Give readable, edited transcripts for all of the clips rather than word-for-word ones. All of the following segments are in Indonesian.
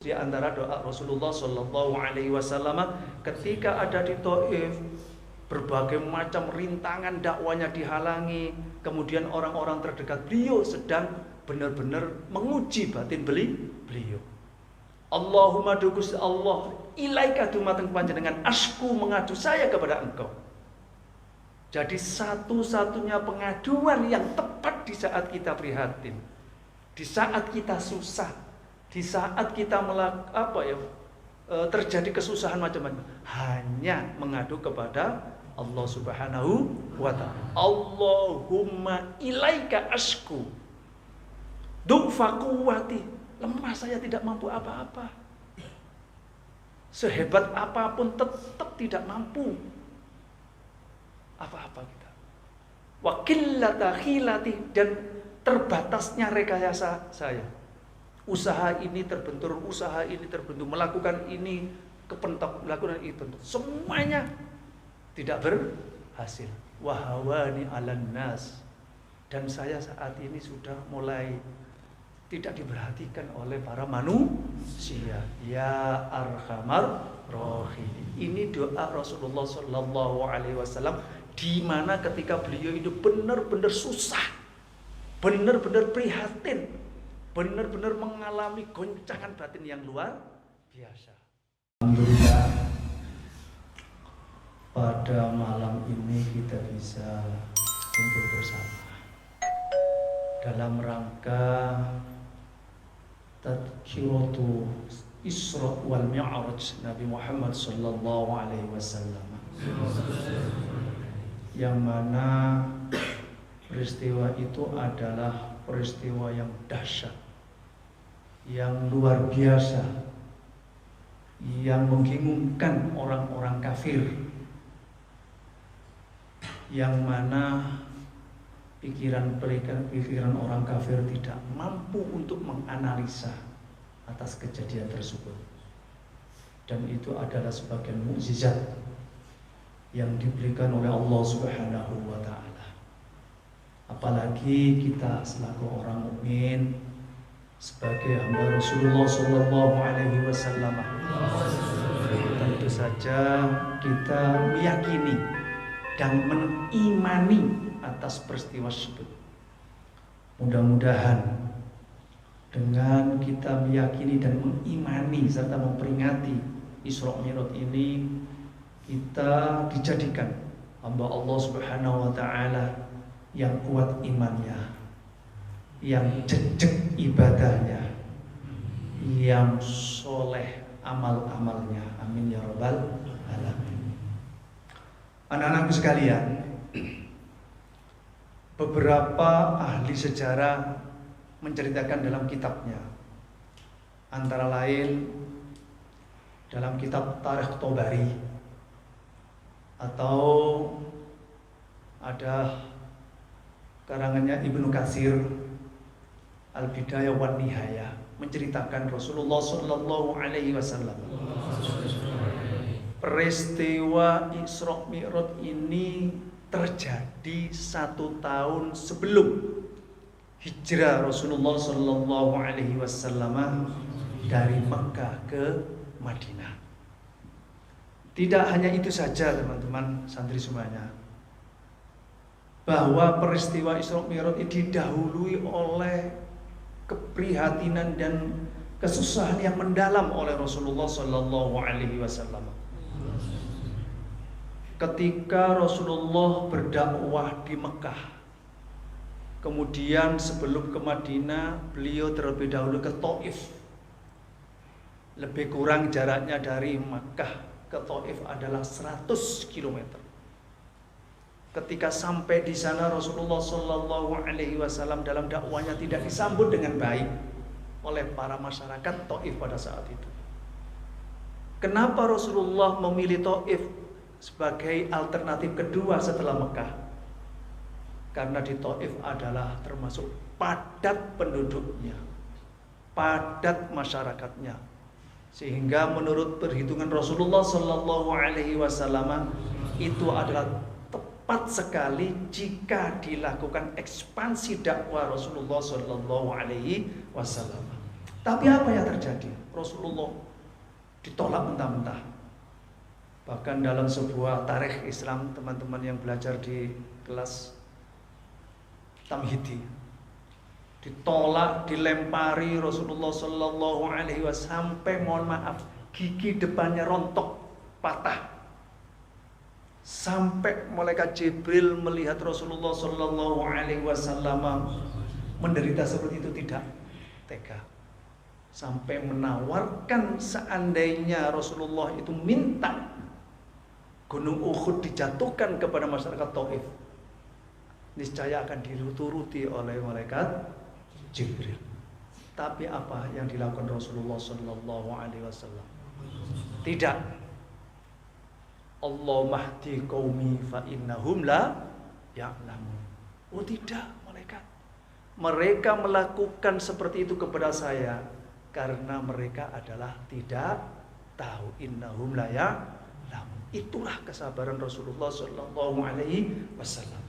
Di antara doa Rasulullah Shallallahu Alaihi Wasallam ketika ada di Taif, berbagai macam rintangan dakwanya dihalangi, kemudian orang-orang terdekat beliau sedang benar-benar menguji batin beliau. Allahumma dukus Allah ilaika dumateng panjenengan asku mengadu saya kepada engkau. Jadi satu-satunya pengaduan yang tepat di saat kita prihatin, di saat kita susah, di saat kita terjadi kesusahan macam-macam, hanya mengadu kepada Allah Subhanahu wa ta'ala. Allahumma ilaika asku du'fa quwwati, lemah saya, tidak mampu apa-apa. Sehebat apapun tetap tidak mampu apa-apa kita. Wa qillata khilati, dan terbatasnya rekayasa saya. Usaha ini terbentur, melakukan ini kepentok, melakukan itu, semuanya tidak berhasil. Wahawani 'alan nas, dan saya saat ini sudah mulai tidak diperhatikan oleh para manusia. Ya arhamar rahimin. Ini doa Rasulullah Shallallahu Alaihi Wasallam, di mana ketika beliau itu benar-benar susah, benar-benar prihatin, benar-benar mengalami goncangan batin yang luar biasa. Alhamdulillah, pada malam ini kita bisa kumpul bersama dalam rangka tadhkiratu Isra wal Mi'raj Nabi Muhammad sallallahu alaihi wasallam, yang mana peristiwa itu adalah peristiwa yang dahsyat, yang luar biasa, yang membingungkan orang-orang kafir, yang mana pikiran orang kafir tidak mampu untuk menganalisa atas kejadian tersebut. Dan itu adalah sebagian mukjizat yang diberikan oleh Allah Subhanahu wa ta'ala. Apalagi kita selaku orang mukmin, sebagai hamba Rasulullah Sallallahu Alaihi Wasallam, tentu saja kita meyakini dan mengimani atas peristiwa tersebut. Mudah-mudahan dengan kita meyakini dan mengimani serta memperingati Isra Mi'raj ini, kita dijadikan hamba Allah Subhanahu wa ta'ala yang kuat imannya, yang jejak ibadahnya, yang soleh amal-amalnya. Amin ya rabbal alamin. Anak-anakku sekalian, beberapa ahli sejarah menceritakan dalam kitabnya, antara lain dalam kitab Tarikh Tabari, atau ada karangannya Ibnu Katsir Al-Bidayah wan Nihayah, menceritakan Rasulullah Sallallahu Alaihi Wasallam, peristiwa Isra Mi'raj ini terjadi 1 tahun sebelum hijrah Rasulullah Sallallahu Alaihi Wasallam dari Mekah ke Madinah. Tidak hanya itu saja teman-teman santri semuanya, bahwa peristiwa Isra Mi'raj ini didahului oleh keprihatinan dan kesusahan yang mendalam oleh Rasulullah Sallallahu Alaihi Wasallam. Ketika Rasulullah berdakwah di Mekah, kemudian sebelum ke Madinah, beliau terlebih dahulu ke Taif. Lebih kurang jaraknya dari Mekah ke Taif adalah 100 km. Ketika sampai di sana, Rasulullah Shallallahu Alaihi Wasallam dalam dakwanya tidak disambut dengan baik oleh para masyarakat Taif pada saat itu. Kenapa Rasulullah memilih Taif sebagai alternatif kedua setelah Mekah? Karena di Taif adalah termasuk padat penduduknya, padat masyarakatnya, sehingga menurut perhitungan Rasulullah Shallallahu Alaihi Wasallam itu adalah tepat sekali jika dilakukan ekspansi dakwah Rasulullah Shallallahu Alaihi Wasallam. Tapi apa yang terjadi? Rasulullah ditolak mentah-mentah. Bahkan dalam sebuah tarikh Islam, teman-teman yang belajar di kelas Tamhidi, ditolak, dilempari Rasulullah Sallallahu Alaihi Wasallam sampai mohon maaf gigi depannya rontok, patah. Sampai malaikat Jibril melihat Rasulullah Sallallahu Alaihi Wasallam menderita seperti itu tidak tega, sampai menawarkan seandainya Rasulullah itu minta Gunung Uhud dijatuhkan kepada masyarakat Taif, niscaya akan dituruti oleh malaikat Jibril. Tapi apa yang dilakukan Rasulullah Sallallahu Alaihi Wasallam? Tidak. Allah mahdi qaumi fa innahum la ya'lamun. Oh tidak, malaikat. Mereka melakukan seperti itu kepada saya karena mereka adalah tidak tahu. Innahum la ya'lamun. Itulah kesabaran Rasulullah Sallallahu Alaihi Wasallam.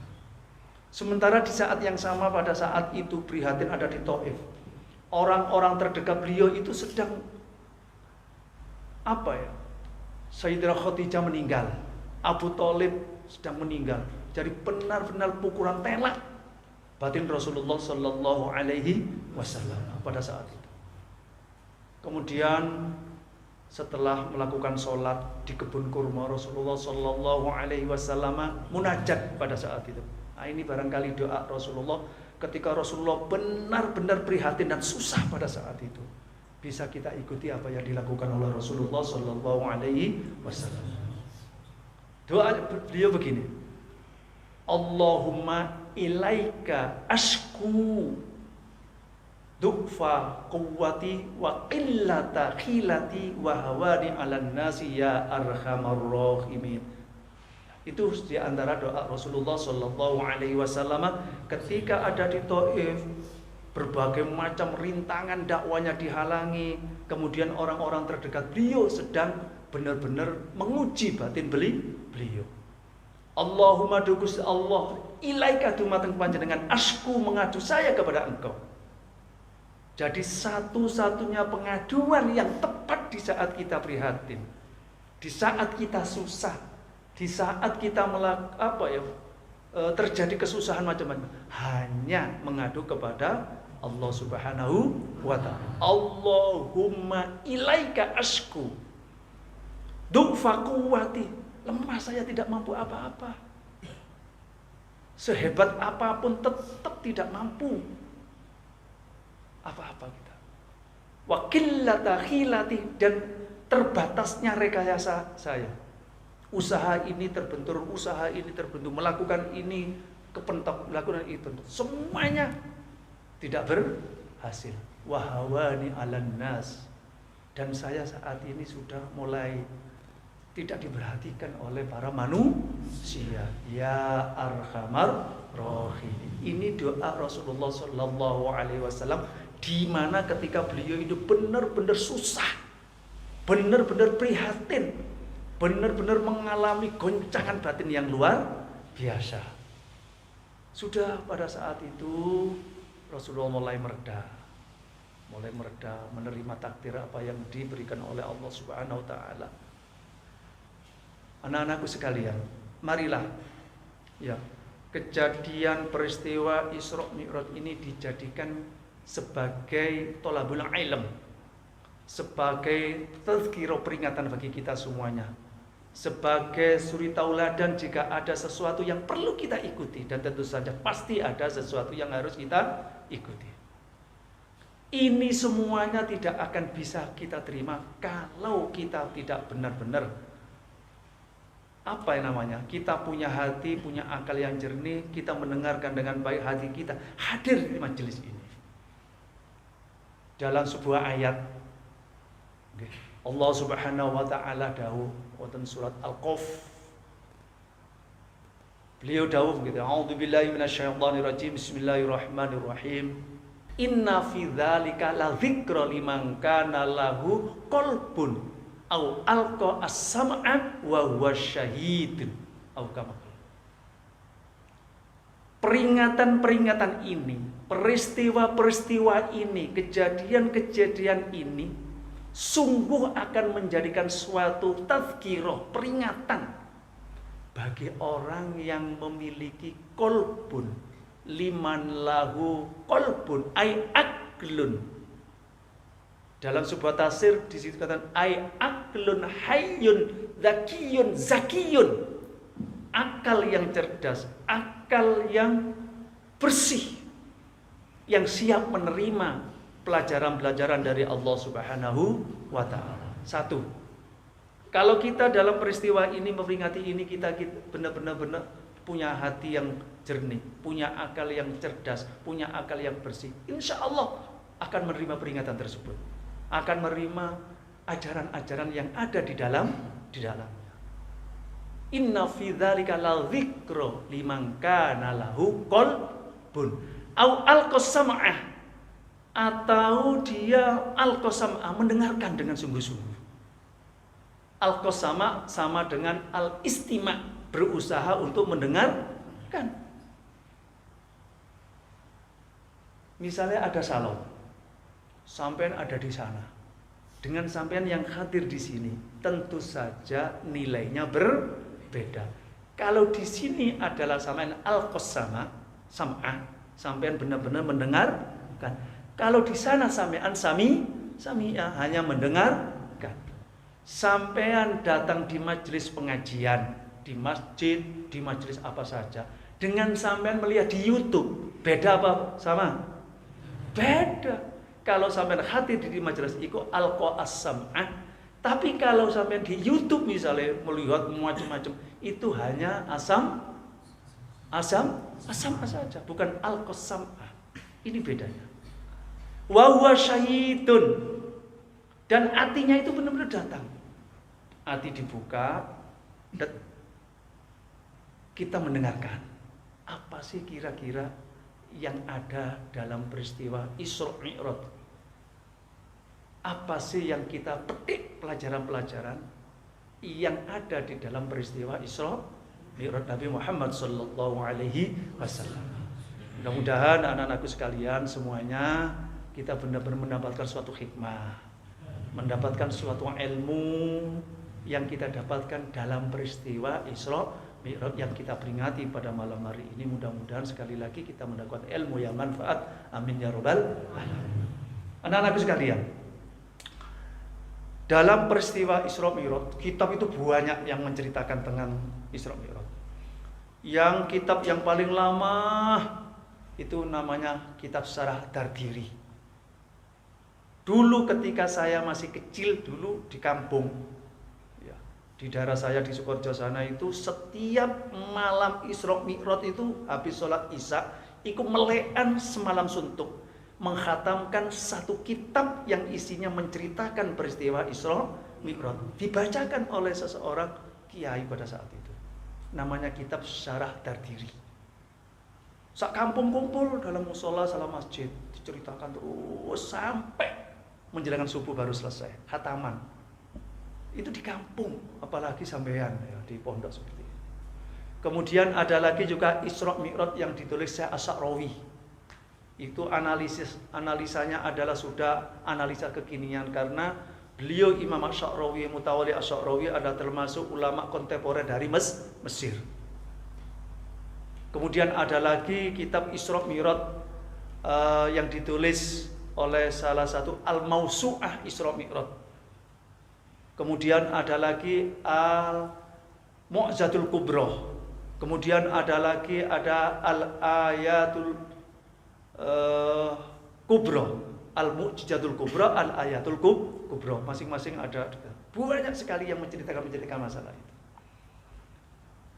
Sementara di saat yang sama, pada saat itu prihatin ada di Taif, orang-orang terdekat beliau itu sedang apa ya? Sayyidah Khadijah meninggal, Abu Thalib sedang meninggal. Jadi benar-benar pukulan telak batin Rasulullah Sallallahu Alaihi Wasallam pada saat itu. Kemudian setelah melakukan sholat di kebun kurma, Rasulullah Sallallahu Alaihi Wasallam munajat pada saat itu. Nah, ini barangkali doa Rasulullah ketika Rasulullah benar-benar prihatin dan susah pada saat itu. Bisa kita ikuti apa yang dilakukan oleh Rasulullah Sallallahu Alaihi Wasallam. Doa beliau begini: Allahumma ilaika ashku du'fa quwwati wa qillata khilati wa hawani 'alan nasi ya arhamar rahimin. Itu di antara doa Rasulullah Sallallahu Alaihi Wasallam ketika ada di Taif. Berbagai macam rintangan dakwanya dihalangi, kemudian orang-orang terdekat beliau sedang benar-benar menguji batin beliau. Allahumma dukus Allah ilaika dumateng panjenengan asku mengadu saya kepada engkau. Jadi satu-satunya pengaduan yang tepat di saat kita prihatin, di saat kita susah, di saat kita terjadi kesusahan macam-macam, hanya mengadu kepada Allah Subhanahu wa ta'ala. Allahumma ilaika ashku du'fa quwwati, lemah saya, tidak mampu apa-apa. Sehebat apapun tetap tidak mampu apa-apa kita. Wa qillata khilati, dan terbatasnya rekayasa saya. Usaha ini terbentur, melakukan ini kepentok, melakukan itu, semuanya tidak berhasil. Wahawani 'alan nas, dan saya saat ini sudah mulai tidak diperhatikan oleh para manusia. Ya arhamar rahimin. Ini doa Rasulullah Sallallahu Alaihi Wasallam di mana ketika beliau itu benar-benar susah, benar-benar prihatin, benar-benar mengalami goncangan batin yang luar biasa. Sudah pada saat itu Rasulullah mulai mereda, menerima takdir apa yang diberikan oleh Allah Subhanahu wa ta'ala. Anak-anakku sekalian, marilah ya, kejadian peristiwa Isra Mi'raj ini dijadikan sebagai tolabul ilm, sebagai tazkirah, peringatan bagi kita semuanya, sebagai suri tauladan jika ada sesuatu yang perlu kita ikuti, dan tentu saja pasti ada sesuatu yang harus kita ikuti. Ini semuanya tidak akan bisa kita terima kalau kita tidak benar-benar kita punya hati, punya akal yang jernih, kita mendengarkan dengan baik hati kita, hadir di majelis ini. Dalam sebuah ayat Allah Subhanahu wa ta'ala dawuh wonten surat Al-Qaf. Beliau dawuh begitu, a'udzubillahi minasyaitonir rajim, bismillahirrahmanirrahim. Inna fi dzalika la dzikra liman kana lahu qalbun au alqa as-sam'a wa huwa syahidun au kama. Peringatan-peringatan ini, peristiwa-peristiwa ini, kejadian-kejadian ini sungguh akan menjadikan suatu tazkirah, peringatan bagi orang yang memiliki qalbun, liman lahu qalbun ay aqlun. Dalam sebuah tafsir di situ kata ay aqlun hayyun zakiyun, akal yang cerdas, akal yang bersih, yang siap menerima pelajaran-pelajaran dari Allah Subhanahu wa ta'ala. Satu, kalau kita dalam peristiwa ini memperingati ini, kita benar-benar punya hati yang jernih, punya akal yang cerdas, punya akal yang bersih, insya Allah akan menerima peringatan tersebut, akan menerima ajaran-ajaran yang ada di dalamnya. Inna fi dzalika la dzikra liman kana lahu qalbun au alqasam'ah, atau dia alqasam'ah, mendengarkan dengan sungguh-sungguh. Alqasama sama dengan al-istima', berusaha untuk mendengarkan. Misalnya ada salon, sampean ada di sana, dengan sampean yang hadir di sini, tentu saja nilainya berbeda. Kalau di sini adalah sampean al-qasama, sam'ah, sampean benar-benar mendengarkan. Kalau di sana sampean sami'ah, hanya mendengarkan. Sampean datang di majelis pengajian, di masjid, di majelis apa saja, dengan sampean melihat di YouTube, beda apa sama? Beda. Kalau sampean hadir di majelis itu alqa as-sam'ah, tapi kalau sampean di YouTube misalnya melihat macam-macam, itu hanya asam saja, bukan alqa as-sam'ah. Ini bedanya. Wa huwa syahidun, dan hatinya itu benar-benar datang. Hati dibuka, kita mendengarkan. Apa sih kira-kira yang ada dalam peristiwa Isra Mi'raj? Apa sih yang kita petik pelajaran-pelajaran yang ada di dalam peristiwa Isra Mi'raj Nabi Muhammad sallallahu alaihi wasallam? Mudah-mudahan anak-anakku sekalian semuanya kita benar-benar mendapatkan suatu hikmah, mendapatkan suatu ilmu yang kita dapatkan dalam peristiwa Isra Mi'raj yang kita peringati pada malam hari ini. Mudah-mudahan sekali lagi kita mendapatkan ilmu yang manfaat. Amin ya rabbal alamin. Anak-anakku sekalian, dalam peristiwa Isra Mi'raj, kitab itu banyak yang menceritakan tentang Isra Mi'raj. Yang kitab yang paling lama itu namanya kitab Syarah Dardiri. Dulu ketika saya masih kecil, dulu di kampung, ya, di daerah saya di Sukoharjo sana itu, setiap malam Isra Mi'raj itu habis sholat Isya, ikut melekan semalam suntuk, menghatamkan satu kitab yang isinya menceritakan peristiwa Isra Mi'raj, dibacakan oleh seseorang kiai pada saat itu. Namanya kitab Syarah Dardiri. Sak kampung kumpul dalam musola salam masjid, diceritakan terus sampai menjelang subuh baru selesai khataman. Itu di kampung, apalagi sampean ya, di pondok seperti itu. Kemudian ada lagi juga Isra Mi'raj yang ditulis Syekh Asy'arawi. Itu analisanya adalah sudah analisa kekinian, karena beliau Imam Asy'arawi, Mutawalli Asy'arawi adalah termasuk ulama kontemporer dari Mesir. Kemudian ada lagi kitab Isra Mi'raj yang ditulis oleh salah satu Al-Mausu'ah Isra Mi'raj. Kemudian ada lagi Al-Mu'jatul Kubra. Kemudian ada lagi Al-Ayatul Kubra, Al-Mu'jatul Kubra, Al-Ayatul Kubra. Masing-masing ada banyak sekali yang menceritakan masalah itu.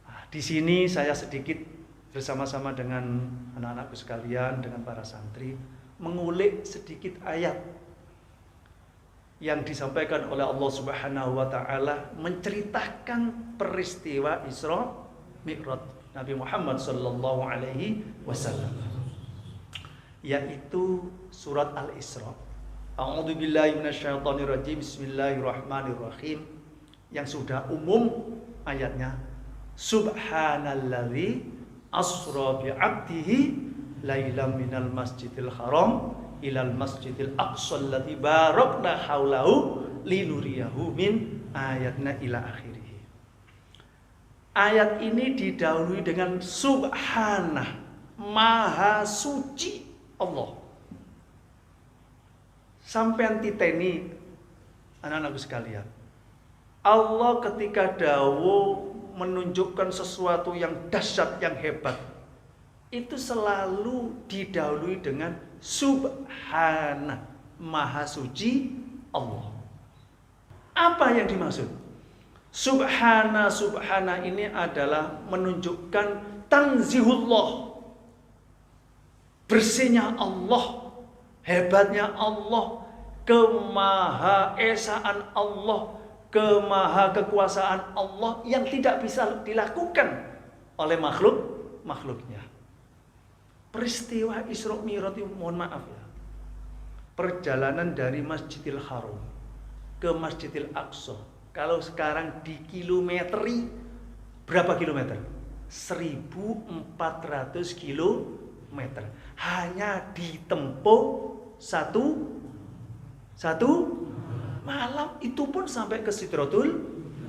Nah, di sini saya sedikit bersama-sama dengan anak-anakku sekalian, dengan para santri, mengulik sedikit ayat yang disampaikan oleh Allah Subhanahu wa taala menceritakan peristiwa Isra Mi'raj Nabi Muhammad sallallahu alaihi wasallam, yaitu surat Al-Isra. A'udzu billahi minasyaitonir rajim. Bismillahirrahmanirrahim, yang sudah umum ayatnya. Subhanalladzi asra bi 'abdihi lailam minal masjidil haram ilal masjidil aqsa alladzi barakna haulahu linuriyahu min ayatna ila akhirih. Ayat ini didahului dengan subhanah, maha suci Allah. Sampean titeni anak-anakku sekalian, Allah ketika dawuh menunjukkan sesuatu yang dahsyat, yang hebat, itu selalu didahului dengan subhanah, maha suci Allah. Apa yang dimaksud? Subhana ini adalah menunjukkan tanzihullah, bersihnya Allah, hebatnya Allah, kemahaesaan Allah, kemahakekuasaan Allah yang tidak bisa dilakukan oleh makhluknya. Peristiwa Isra Mi'raj itu, mohon maaf ya, perjalanan dari Masjidil Haram ke Masjidil Aqsa. Kalau sekarang dikilometeri, berapa kilometer? 1400 kilometer. Hanya ditempuh satu malam, itu pun sampai ke Sidratul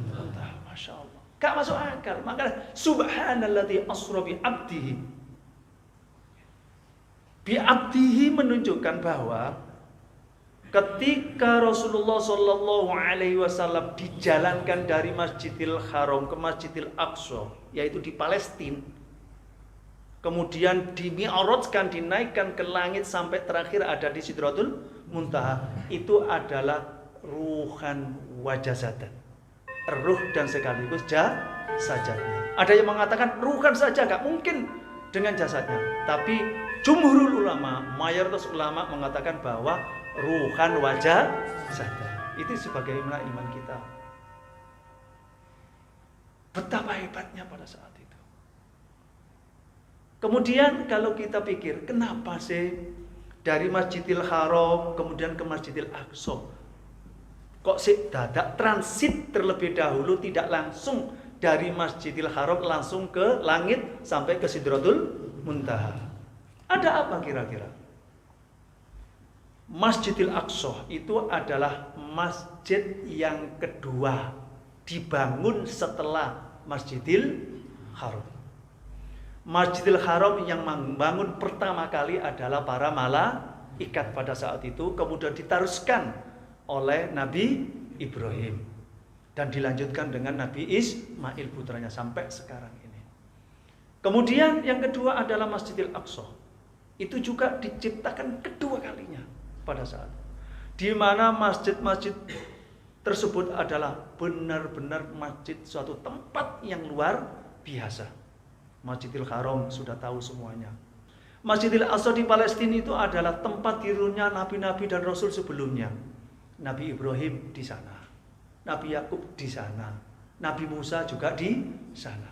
Muntaha. Masya Allah, gak masuk akal. Makanya subhanalladzi asra bi abdihi menunjukkan bahwa ketika Rasulullah Shallallahu Alaihi Wasallam dijalankan dari Masjidil Haram ke Masjidil Aqsa, yaitu di Palestina, kemudian dimi'rajkan, dinaikkan ke langit sampai terakhir ada di Sidratul Muntaha, itu adalah ruhan wa jasadan, ruh dan sekaligus jasadnya. Ada yang mengatakan ruhan saja, gak mungkin dengan jasadnya. Tapi jumhurul ulama, mayoritas ulama mengatakan bahwa ruhan wajah jasadan. Itu sebagaimana iman kita. Betapa hebatnya pada saat itu. Kemudian kalau kita pikir, kenapa sih dari Masjidil Haram kemudian ke Masjidil Aqsa kok sih dadak transit terlebih dahulu, tidak langsung dari Masjidil Haram langsung ke langit sampai ke Sidratul Muntaha? Ada apa kira-kira? Masjidil Aqsa itu adalah masjid yang kedua dibangun setelah Masjidil Haram. Masjidil Haram yang membangun pertama kali adalah para malaikat pada saat itu, kemudian diteruskan oleh Nabi Ibrahim dan dilanjutkan dengan Nabi Ismail putranya sampai sekarang ini. Kemudian yang kedua adalah Masjidil Aqsa. Itu juga diciptakan kedua kalinya pada saat di mana masjid-masjid tersebut adalah benar-benar masjid, suatu tempat yang luar biasa. Masjidil Haram sudah tahu semuanya. Masjidil Aqsa di Palestina itu adalah tempat tidurnya nabi-nabi dan rasul sebelumnya. Nabi Ibrahim di sana, Nabi Yakub di sana, Nabi Musa juga di sana.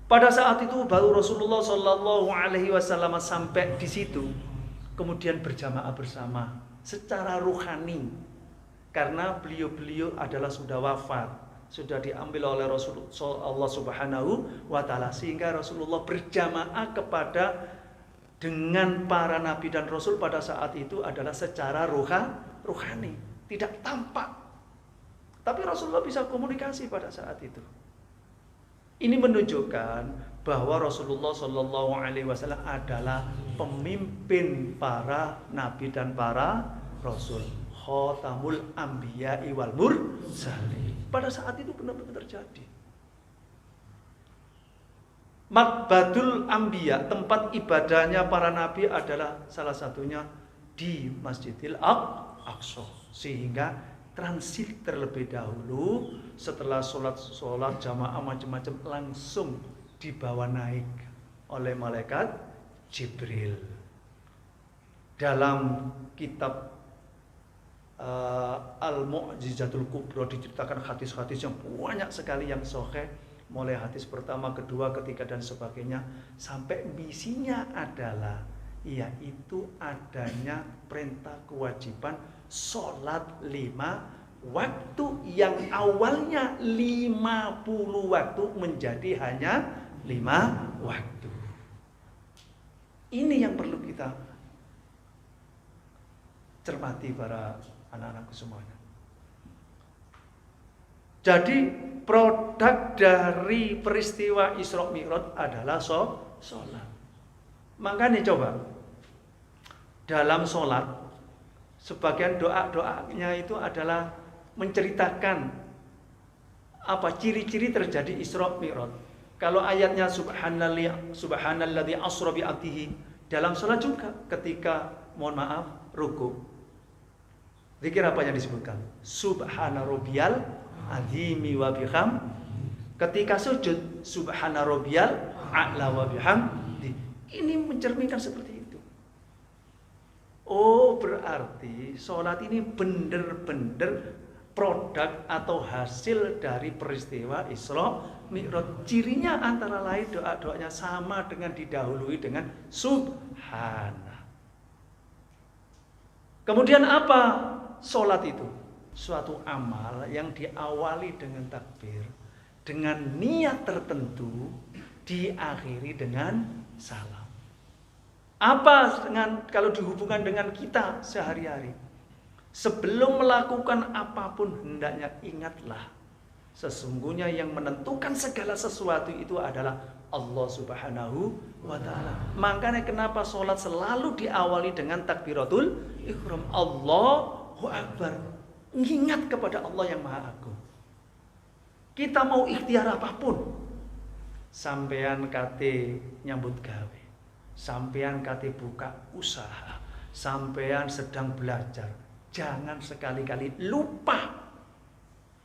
Pada saat itu baru Rasulullah Shallallahu Alaihi Wasallam sampai di situ, kemudian berjamaah bersama secara ruhani, karena beliau-beliau adalah sudah wafat, sudah diambil oleh Rasulullah Subhanahu wa Ta'ala, sehingga Rasulullah berjamaah kepada dengan para nabi dan rasul pada saat itu adalah secara ruhani, tidak tampak, tapi Rasulullah bisa komunikasi pada saat itu. Ini menunjukkan bahwa Rasulullah Shallallahu Alaihi Wasallam adalah pemimpin para nabi dan para rasul, Khatamul Anbiya'i wal Mursalin. Pada saat itu benar-benar terjadi. Makbadul Anbiya, tempat ibadahnya para nabi adalah salah satunya di Masjidil Aqsa, sehingga transit terlebih dahulu setelah sholat jamaah macam-macam langsung dibawa naik oleh malaikat Jibril. Dalam kitab Al-Mu'jizatul Kubra diceritakan hadis-hadis yang banyak sekali yang sahih, mulai hadis pertama, kedua, ketiga dan sebagainya, sampai misinya adalah yaitu adanya perintah kewajiban sholat 5 waktu yang awalnya 50 waktu menjadi hanya 5 waktu. Ini yang perlu kita cermati para anak-anakku semuanya. Jadi produk dari peristiwa Isra Mi'raj adalah sholat. Makanya coba dalam sholat sebagian doa-doanya itu adalah menceritakan apa ciri-ciri terjadi Isra Mi'raj. Kalau ayatnya subhanalladzi asra bi 'abdihi, dalam sholat juga ketika mohon maaf ruku. Zikir apa yang disebutkan? Subhana rabbiyal azimi wa biham. Ketika sujud subhana rabbiyal a'la wa bihamdi. Ini mencerminkan seperti itu. Oh, berarti sholat ini benar-benar produk atau hasil dari peristiwa Isra Mi'raj. Cirinya antara lain doa-doanya sama dengan didahului dengan subhana. Kemudian apa sholat itu? Suatu amal yang diawali dengan takbir, dengan niat tertentu, diakhiri dengan salam. Apa dengan kalau dihubungkan dengan kita sehari-hari? Sebelum melakukan apapun hendaknya ingatlah, sesungguhnya yang menentukan segala sesuatu itu adalah Allah Subhanahu wa ta'ala. Makanya kenapa sholat selalu diawali dengan takbiratul ihram, Allahu Akbar. Ingat kepada Allah yang Maha Agung. Kita mau ikhtiar apapun, sampean kate nyambut gawe, sampean kate buka usaha, sampean sedang belajar, jangan sekali-kali lupa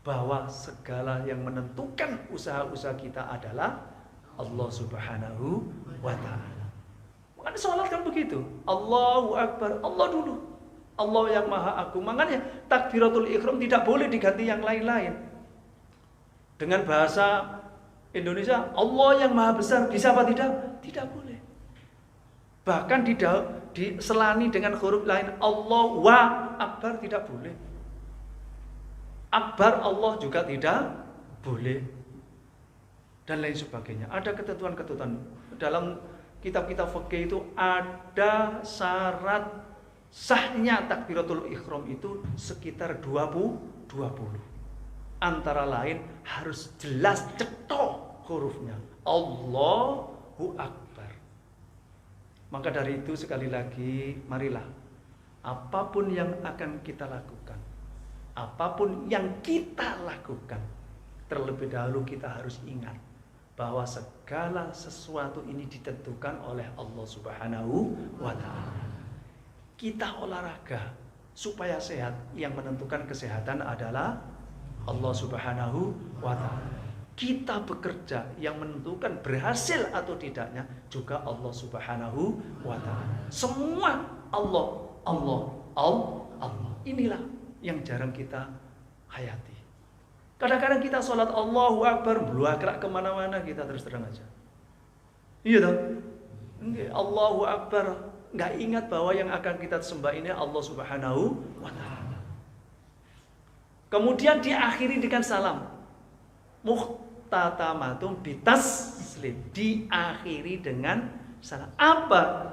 bahwa segala yang menentukan usaha-usaha kita adalah Allah Subhanahu wa ta'ala. Makanya sholat kan begitu, Allahu Akbar, Allah dulu, Allah yang Maha Agung. Makanya takbiratul ihram tidak boleh diganti yang lain-lain. Dengan bahasa Indonesia, Allah yang Maha Besar, bisa apa tidak? Tidak boleh. Bahkan diselani dengan huruf lain, Allah wa Akbar, tidak boleh. Akbar Allah juga tidak boleh. Dan lain sebagainya. Ada ketentuan-ketentuan. Dalam kitab-kitab fikih itu ada syarat sahnya takbiratul ihram itu sekitar 20. Antara lain harus jelas cetok hurufnya, Allahu Akbar. Maka dari itu sekali lagi, marilah apapun yang akan kita lakukan, apapun yang kita lakukan, terlebih dahulu kita harus ingat bahwa segala sesuatu ini ditentukan oleh Allah Subhanahu wa ta'ala. Kita olahraga supaya sehat, yang menentukan kesehatan adalah Allah Subhanahu wa ta'ala. Kita bekerja, yang menentukan berhasil atau tidaknya juga Allah Subhanahu wa ta'ala. Semua Allah. Inilah yang jarang kita hayati. Kadang-kadang kita sholat Allahu Akbar, beluakrak kemana-mana, kita terus terang aja. Iya dong? Allahu Akbar, nggak ingat bahwa yang akan kita sembah ini Allah Subhanahu wa ta'ala. Kemudian diakhiri dengan salam. Muhtatamatun bitaslim, diakhiri dengan salam. Apa?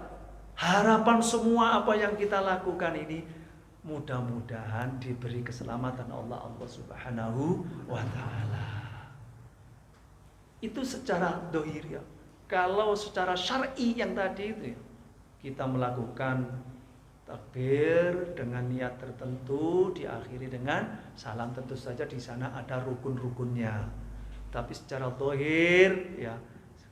Harapan semua apa yang kita lakukan ini mudah-mudahan diberi keselamatan Allah Subhanahu wa ta'ala. Itu secara dohir ya. Kalau secara syar'i yang tadi itu ya, kita melakukan takbir dengan niat tertentu, diakhiri dengan salam, tentu saja di sana ada rukun-rukunnya. Tapi secara dohir ya,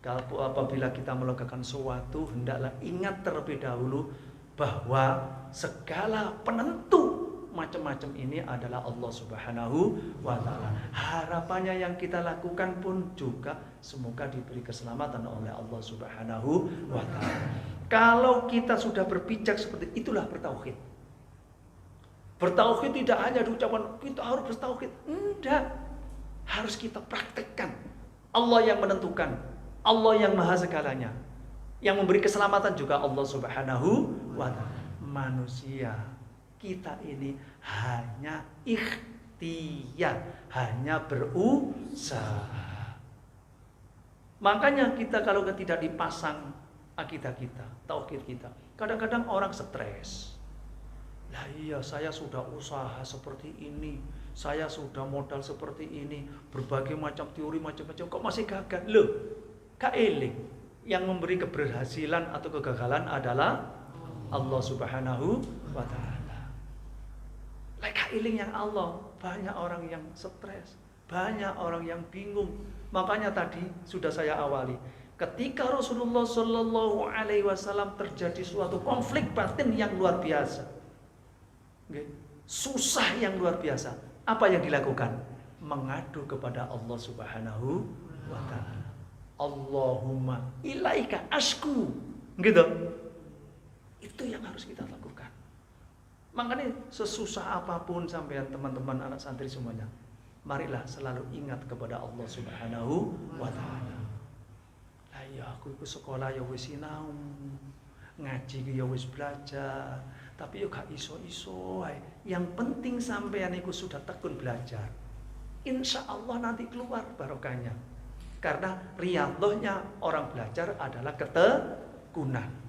apabila kita melakukan sesuatu, hendaklah ingat terlebih dahulu bahwa segala penentu macam-macam ini adalah Allah Subhanahu wa ta'ala. Harapannya yang kita lakukan pun juga semoga diberi keselamatan oleh Allah Subhanahu wa ta'ala. Kalau kita sudah berpijak seperti itulah bertauhid. Bertauhid tidak hanya diucapkan kita harus bertauhid, enggak. Harus kita praktekkan. Allah yang menentukan, Allah yang maha segalanya. Yang memberi keselamatan juga Allah Subhanahu wa ta'ala. Manusia kita ini hanya ikhtiar, hanya berusaha. Makanya kita kalau tidak dipasang akidah kita, tauhid kita. Kadang-kadang orang stres. Lah iya, saya sudah usaha seperti ini, saya sudah modal seperti ini, berbagai macam teori macam-macam, kok masih gagal? Loh, gak eling. Yang memberi keberhasilan atau kegagalan adalah Allah Subhanahu wa ta'ala. Lah gak eling yang Allah, banyak orang yang stres, banyak orang yang bingung. Makanya tadi sudah saya awali, ketika Rasulullah Shallallahu Alaihi Wasallam terjadi suatu konflik batin yang luar biasa, susah yang luar biasa, apa yang dilakukan? Mengadu kepada Allah Subhanahu wa ta'ala. Allahumma ilaika asku, gitu. Itu yang harus kita lakukan. Makanya sesusah apapun sampean teman-teman anak santri semuanya, marilah selalu ingat kepada Allah Subhanahu wa ta'ala. Lah ya aku ikut sekolah ya wis sinau, ngaji ya wis belajar, tapi yo gak iso-iso ae. Yang penting sampean iku sudah tekun belajar. Insya Allah nanti keluar barokahnya. Karena riyadhahnya orang belajar adalah ketekunan.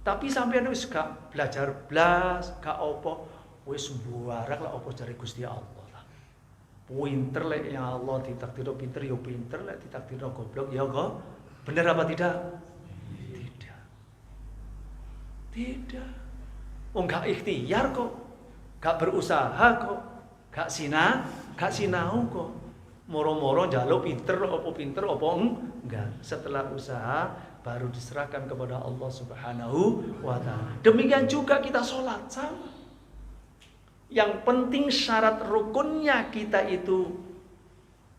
Tapi sampean wis gak belajar blas, gak opo, wis mbuarak lah opo jare Gusti Allah lah. Pinter lek ya Allah, ditakdirno pinter ya pinter, lek ditakdirno goblok ya kok. Bener apa tidak? Tidak. Tidak. Oh gak ikhtiar kok, gak berusaha kok, gak sinau kok. Moro-moro njaluk pinter opo enggak. Setelah usaha baru diserahkan kepada Allah Subhanahu wa ta'ala. Demikian juga kita sholat sama. Yang penting syarat rukunnya kita itu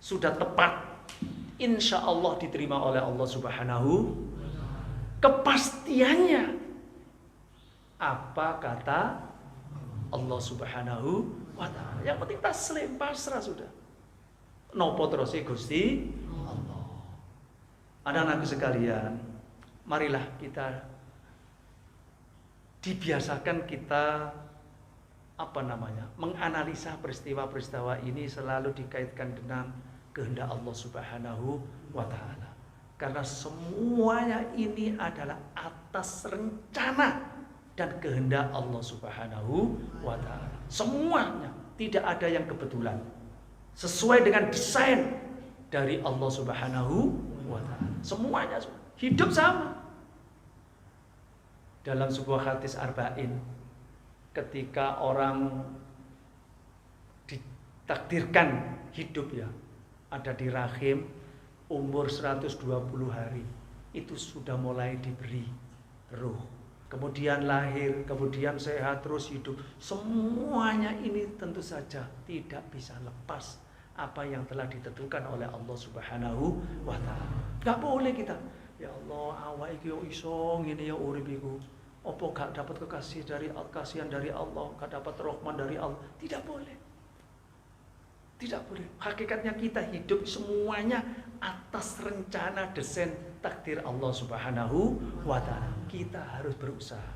sudah tepat, insya Allah diterima oleh Allah Subhanahu. Kepastiannya apa kata Allah Subhanahu wa ta'ala. Yang penting taslim, pasrah sudah. Nopo terus Gusti Allah. Anak-anakku sekalian, marilah kita dibiasakan kita menganalisa peristiwa-peristiwa ini selalu dikaitkan dengan kehendak Allah Subhanahu wa ta'ala. Karena semuanya ini adalah atas rencana dan kehendak Allah Subhanahu wa ta'ala. Semuanya, tidak ada yang kebetulan. Sesuai dengan desain dari Allah Subhanahu wa ta'ala. Semuanya hidup sama. Dalam sebuah hadis arba'in, ketika orang ditakdirkan hidup ya, ada di rahim umur 120 hari, itu sudah mulai diberi ruh. Kemudian lahir, kemudian sehat terus hidup. Semuanya ini tentu saja tidak bisa lepas apa yang telah ditentukan oleh Allah Subhanahu wa ta'ala. Gak boleh kita, ya Allah, awak iki yo iso ngene ya urip iku. Apa gak dapat kasihan dari Allah, gak dapat rahmat dari Allah? Tidak boleh. Tidak boleh. Hakikatnya kita hidup semuanya atas rencana desain takdir Allah Subhanahu wa ta'ala. Kita harus berusaha.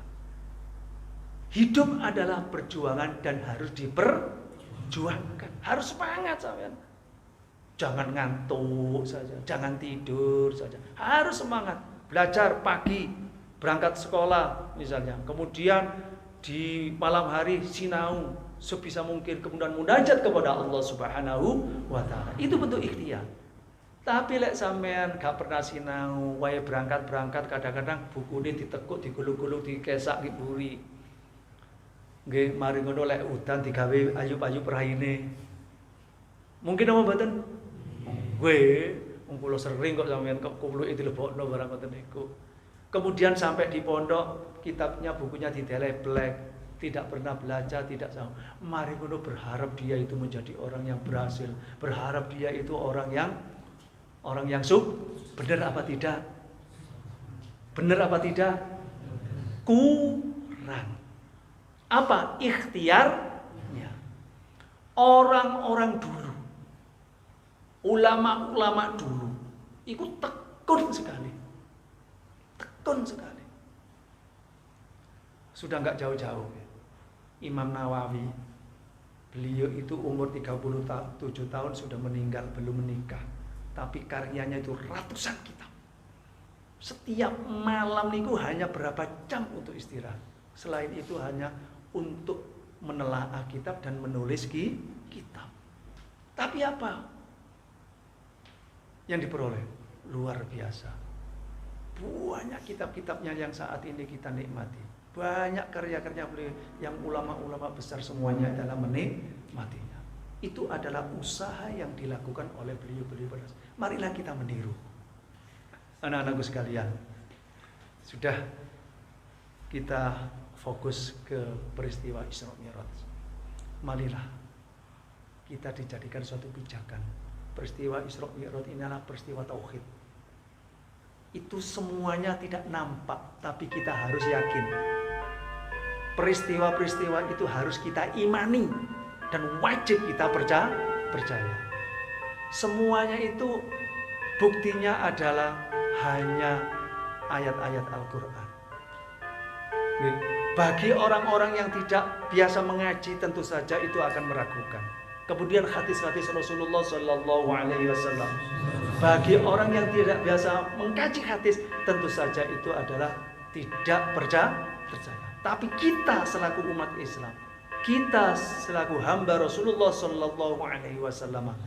Hidup adalah perjuangan dan harus diperjuangkan. Harus semangat sampean. Jangan ngantuk saja, jangan tidur saja. Harus semangat. Belajar pagi, berangkat sekolah misalnya. Kemudian di malam hari sinau sebisa mungkin, kemudian munajat kepada Allah Subhanahu wa ta'ala. Itu bentuk ikhtiar. Tapi lek sampean gak pernah sinau, wae berangkat kadang-kadang bukune ditekuk, digulung-gulung, dikesak, diburi. Nggih, mari ngono lek udan digawe ayub-ayub raine. Mungkin apa mboten? Nggih, wong kula sering kok sampean kepuluke dilebokno barang ngoten niku. Kemudian sampai di pondok, kitabnya, bukunya didelek-belek. Tidak pernah belajar, tidak tahu. Mari ngono berharap dia itu menjadi orang yang berhasil, berharap dia itu orang yang benar apa tidak? Benar apa tidak? Kurang. Apa ikhtiarnya? Orang-orang dulu, ulama-ulama dulu, itu tekun sekali. Tekun sekali. Sudah enggak jauh-jauh. Imam Nawawi, beliau itu umur 37 tahun sudah meninggal, belum menikah. Tapi karyanya itu ratusan kitab. Setiap malam niku hanya berapa jam untuk istirahat. Selain itu hanya untuk menelaah kitab dan menulis kitab. Tapi apa yang diperoleh? Luar biasa. Banyak kitab-kitabnya yang saat ini kita nikmati. Banyak karya-karya beliau yang ulama-ulama besar semuanya dalam menikmatinya. Itu adalah usaha yang dilakukan oleh beliau-beliau. Marilah kita meniru. Anak-anakku sekalian, sudah kita fokus ke peristiwa Isra Mi'raj. Marilah kita dijadikan suatu pijakan. Peristiwa Isra Mi'raj ini adalah peristiwa tauhid. Itu semuanya tidak nampak, tapi kita harus yakin. Peristiwa-peristiwa itu harus kita imani dan wajib kita percaya. Semuanya itu buktinya adalah hanya ayat-ayat Al-Quran. Bagi orang-orang yang tidak biasa mengaji, tentu saja itu akan meragukan. Kemudian hadis-hadis Rasulullah Sallallahu Alaihi Wasallam. Bagi orang yang tidak biasa mengkaji hadis, tentu saja itu adalah tidak percaya. Tapi kita selaku umat Islam, kita selaku hamba Rasulullah Sallallahu Alaihi Wasallam,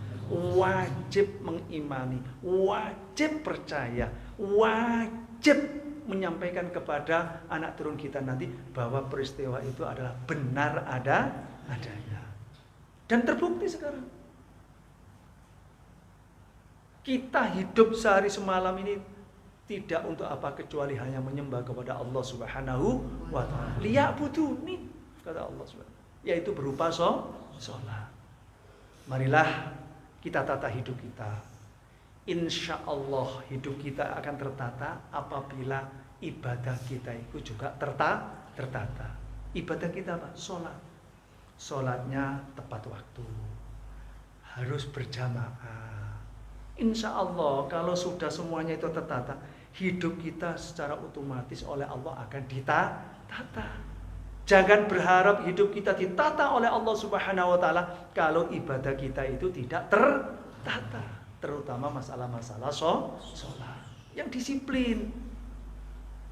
wajib mengimani, wajib percaya, wajib menyampaikan kepada anak turun kita nanti bahwa peristiwa itu adalah benar adanya. Dan terbukti sekarang. Kita hidup sehari semalam ini tidak untuk apa kecuali hanya menyembah kepada Allah Subhanahu wa taala. Liya'buduni, kata Allah Subhanahu, yaitu berupa sholat. Marilah kita tata hidup kita. Insya Allah hidup kita akan tertata apabila ibadah kita itu juga tertata. Ibadah kita apa? Sholat. Sholatnya tepat waktu. Harus berjamaah. Insya Allah kalau sudah semuanya itu tertata, hidup kita secara otomatis oleh Allah akan ditata. Jangan berharap hidup kita ditata oleh Allah Subhanahu wa taala kalau ibadah kita itu tidak tertata, terutama masalah-masalah sholat yang disiplin.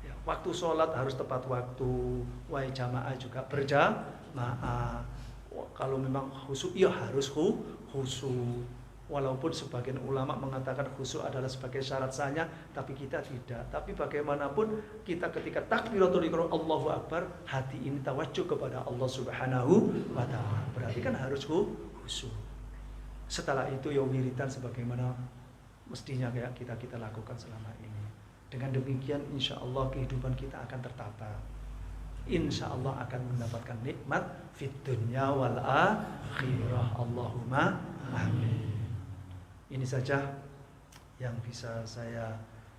Ya, waktu sholat harus tepat waktu, wahai jamaah juga berjamaah. Kalau memang khusyuk, ya harus khusyuk. Walaupun sebagian ulama mengatakan khusyuk adalah sebagai syarat sahnya, tapi kita tidak. Tapi bagaimanapun kita ketika takbiratul ihram Allahu Akbar, hati ini tawajuh kepada Allah Subhanahu wa taala. Berarti kan harus khusyuk. Setelah itu ya wiridan sebagaimana mestinya kayak kita lakukan selama ini. Dengan demikian insya Allah kehidupan kita akan tertata. Insya Allah akan mendapatkan nikmat fid dunya wal akhirah. Allahumma amin. Ini saja yang bisa saya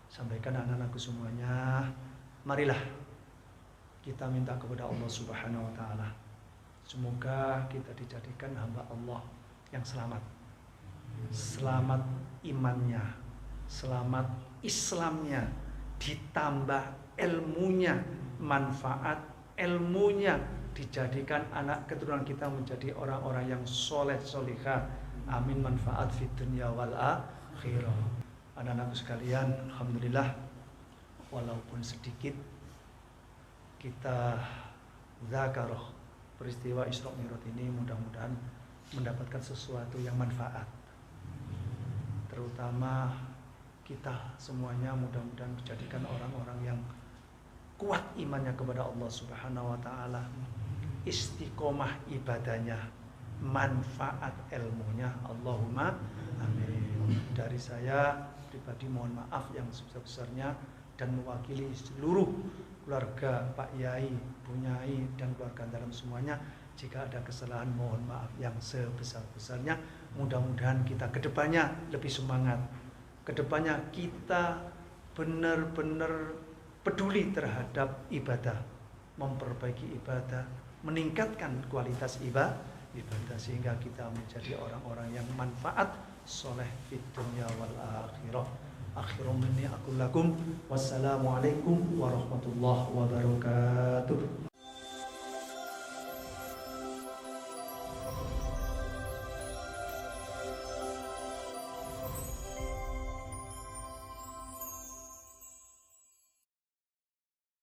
sampaikan anak-anakku semuanya. Marilah kita minta kepada Allah Subhanahu wa taala. Semoga kita dijadikan hamba Allah yang selamat. Selamat imannya, selamat Islamnya, ditambah ilmunya, manfaat ilmunya, dijadikan anak keturunan kita menjadi orang-orang yang soleh solihah. Amin, manfaat fid dunya wal akhirah. Anak-anakku sekalian, alhamdulillah walaupun sedikit kita zakarah peristiwa Isra Mi'raj ini, mudah-mudahan mendapatkan sesuatu yang manfaat. Terutama kita semuanya mudah-mudahan dijadikan orang-orang yang kuat imannya kepada Allah Subhanahu wa taala, istiqomah ibadahnya, manfaat ilmunya. Allahumma amin. Dari saya pribadi mohon maaf yang sebesar-besarnya dan mewakili seluruh keluarga Pak Yai, Bu Nyai dan keluarga dalam semuanya, jika ada kesalahan mohon maaf yang sebesar-besarnya. Mudah-mudahan kita kedepannya lebih semangat, kedepannya kita benar-benar peduli terhadap ibadah, memperbaiki ibadah, meningkatkan kualitas ibadah, sehingga kita menjadi orang-orang yang manfaat soleh fid dunya wal akhirah. Akhirum minni aqul lakum wassalamualaikum warahmatullahi wabarakatuh.